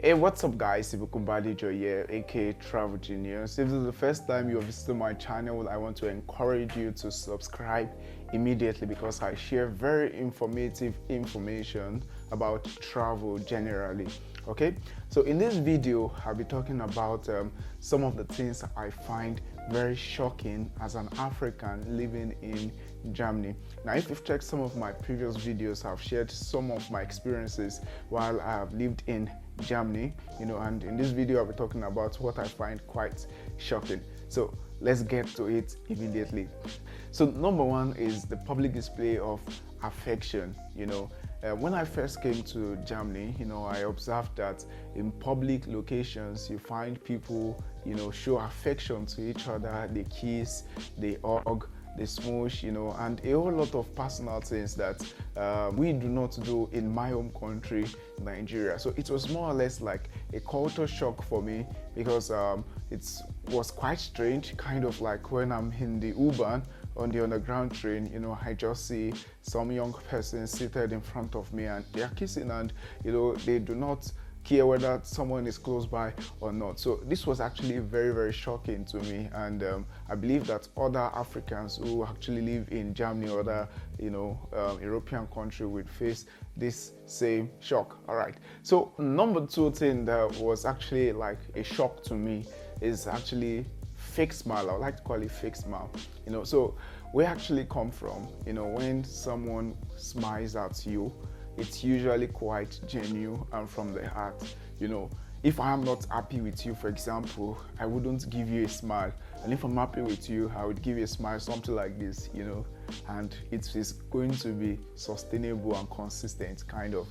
Hey, what's up guys? Ibukumbadijo here, aka Travel Genius. If this is the first time you're visiting my channel, I want to encourage you to subscribe immediately because I share very informative information about travel generally. Okay, so in this video, I'll be talking about some of the things I find very shocking as an African living in Germany. Now, if you've checked some of my previous videos, I've shared some of my experiences while I have lived in Germany, and in this video I'll be talking about what I find quite shocking. So let's get to it immediately. So number one is the public display of affection. When I first came to Germany, I observed that in public locations you find people, show affection to each other. They kiss, they hug, they smoosh, and a whole lot of personal things that we do not do in my home country, Nigeria. So it was more or less like a culture shock for me because it was quite strange, kind of like when I'm in the U-Bahn on the underground train, I just see some young person seated in front of me and they are kissing, and they do not care whether someone is close by or not. So this was actually very, very shocking to me, and I believe that other Africans who actually live in Germany or other European country would face this same shock. All right, so number two thing that was actually like a shock to me is actually fake smile. I would like to call it fake smile. So where I actually come from, when someone smiles at you, it's usually quite genuine and from the heart. If I am not happy with you, for example, I wouldn't give you a smile, and if I'm happy with you, I would give you a smile, something like this, and it is going to be sustainable and consistent, kind of.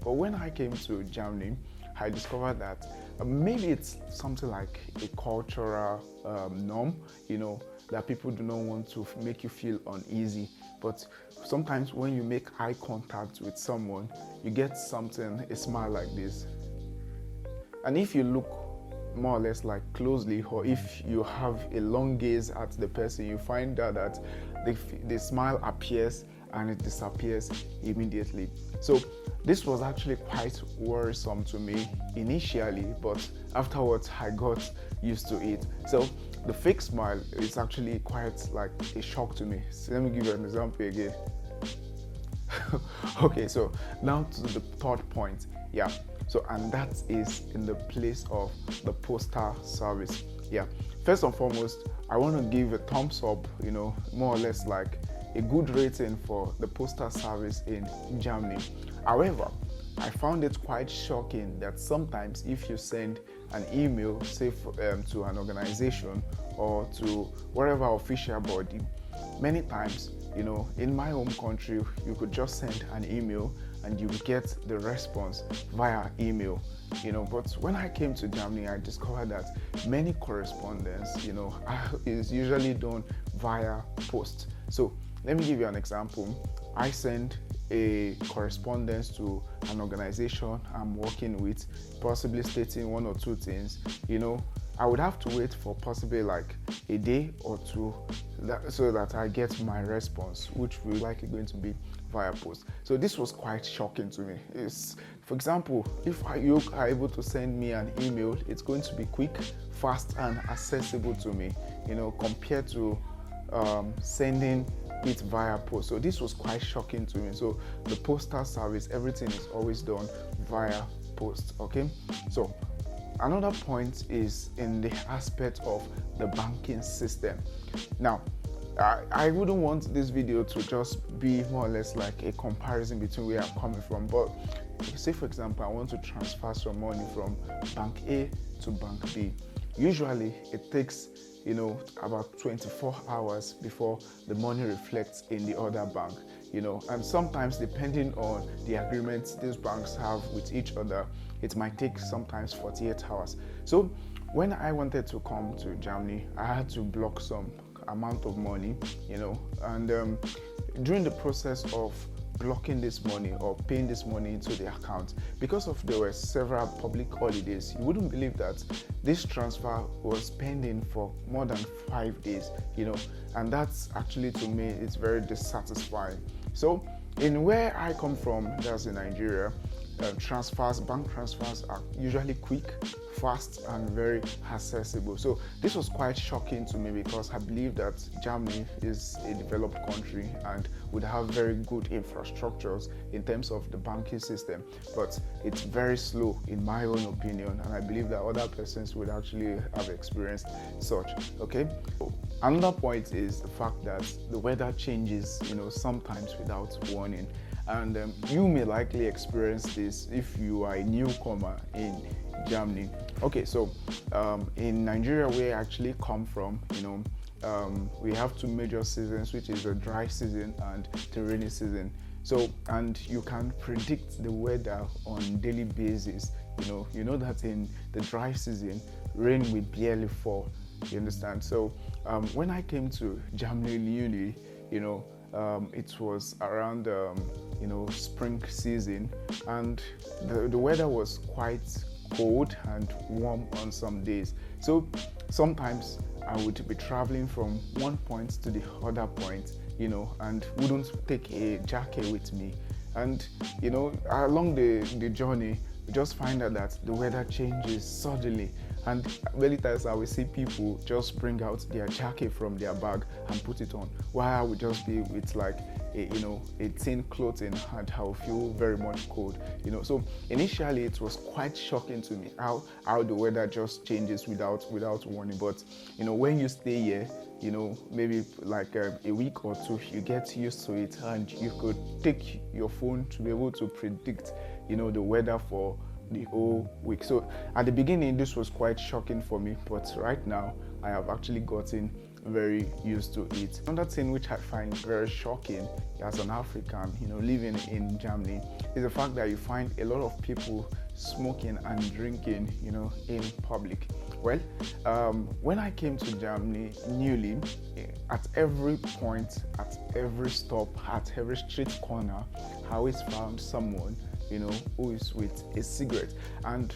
But when I came to Germany, I discovered that maybe it's something like a cultural norm, that people do not want to make you feel uneasy. But sometimes when you make eye contact with someone, you get something, a smile like this. And if you look more or less like closely, or if you have a long gaze at the person, you find out that the smile appears and it disappears immediately. So this was actually quite worrisome to me initially, but afterwards I got used to it. So the fake smile is actually quite like a shock to me. So let me give you an example again. Okay, so now to the third point. And that is in the place of the postal service. First and foremost, I want to give a thumbs up, more or less like a good rating for the postal service in Germany. However, I found it quite shocking that sometimes if you send an email, say to an organization or to whatever official body, many times, in my home country, you could just send an email and you get the response via email, but when I came to Germany, I discovered that many correspondence, is usually done via post. So let me give you an example. I send a correspondence to an organization I'm working with, possibly stating one or two things. I would have to wait for possibly like a day or two so that I get my response, which will likely going to be via post. So this was quite shocking to me. For example, if you are able to send me an email, it's going to be quick, fast, and accessible to me, compared to sending it via post. So this was quite shocking to me. So the postal service, everything is always done via post. Okay, so another point is in the aspect of the banking system. Now, I wouldn't want this video to just be more or less like a comparison between where I'm coming from, but say for example, I want to transfer some money from bank A to bank B. Usually it takes about 24 hours before the money reflects in the other bank, and sometimes depending on the agreements these banks have with each other, it might take sometimes 48 hours. So when I wanted to come to Germany, I had to block some amount of money, and during the process of blocking this money or paying this money into the account, because of there were several public holidays, you wouldn't believe that this transfer was pending for more than 5 days, and that's actually, to me, it's very dissatisfying. So in where I come from, that's in Nigeria, transfers, bank transfers are usually quick, fast, and very accessible. So this was quite shocking to me because I believe that Germany is a developed country and would have very good infrastructures in terms of the banking system, but it's very slow in my own opinion, and I believe that other persons would actually have experienced such. Okay, another point is the fact that the weather changes, sometimes without warning. And you may likely experience this if you are a newcomer in Germany. Okay, so in Nigeria, where I actually come from, we have two major seasons, which is the dry season and the rainy season. So, and you can predict the weather on daily basis. You know that in the dry season, rain will barely fall. You understand? So, when I came to Germany newly, it was around spring season, and the weather was quite cold and warm on some days. So sometimes I would be traveling from one point to the other point, and wouldn't take a jacket with me. And along the journey, we just find out that the weather changes suddenly, and many times I will see people just bring out their jacket from their bag and put it on, while I would just be with like a thin clothing, and I will feel very much cold. So initially it was quite shocking to me how the weather just changes without warning. But when you stay here, maybe like a week or two, you get used to it, and you could take your phone to be able to predict the weather for the whole week. So at the beginning this was quite shocking for me, but right now I have actually gotten very used to it. Another thing which I find very shocking as an African, living in Germany, is the fact that you find a lot of people smoking and drinking, in public. Well, when I came to Germany newly, at every point, at every stop, at every street corner, I always found someone who is with a cigarette. And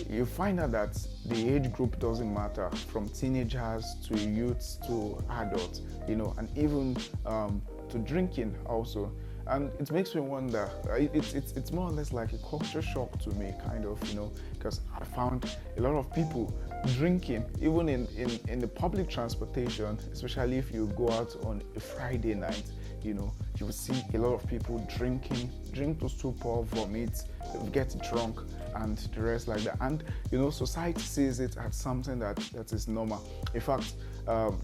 you find out that the age group doesn't matter, from teenagers to youths to adults, and even to drinking also. And it makes me wonder, it's more or less like a culture shock to me, kind of, because I found a lot of people drinking, even in the public transportation, especially if you go out on a Friday night. You will see a lot of people drink to stupor, vomit, get drunk, and the rest like that. And society sees it as something that is normal. In fact,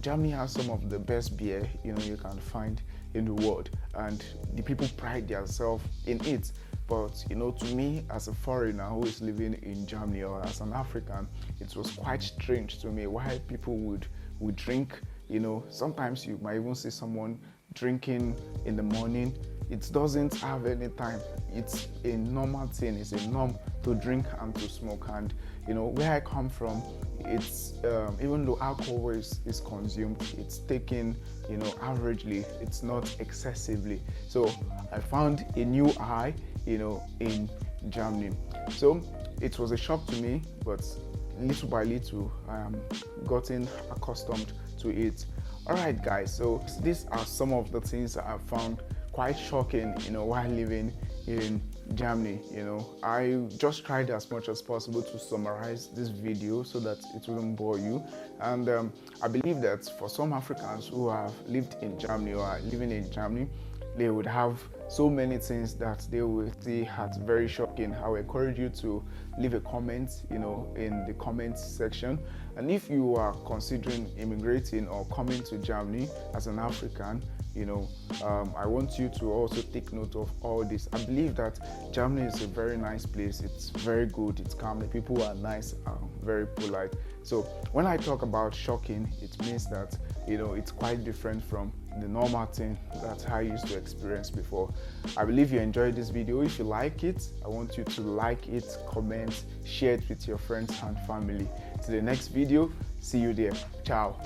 Germany has some of the best beer you can find in the world, and the people pride themselves in it. But to me, as a foreigner who is living in Germany, or as an African, it was quite strange to me why people would drink. Sometimes you might even see someone drinking in the morning. It doesn't have any time. It's a normal thing. It's a norm to drink and to smoke. And where I come from, it's even though alcohol is consumed, it's taken averagely. It's not excessively. So I found a new high in Germany. So it was a shock to me, but little by little I am gotten accustomed to it. Alright guys, so these are some of the things that I found quite shocking while living in Germany. I just tried as much as possible to summarize this video so that it wouldn't bore you. And I believe that for some Africans who have lived in Germany or are living in Germany, they would have so many things that they will see as very shocking. I will encourage you to leave a comment, in the comment section. And if you are considering immigrating or coming to Germany as an African, I want you to also take note of all this. I believe that Germany is a very nice place. It's very good. It's calm. The people are nice, very polite. So when I talk about shocking, it means that it's quite different from the normal thing that I used to experience before. I believe you enjoyed this video. If you like it, I want you to like it, comment, share it with your friends and family. To the next video, see you there. Ciao.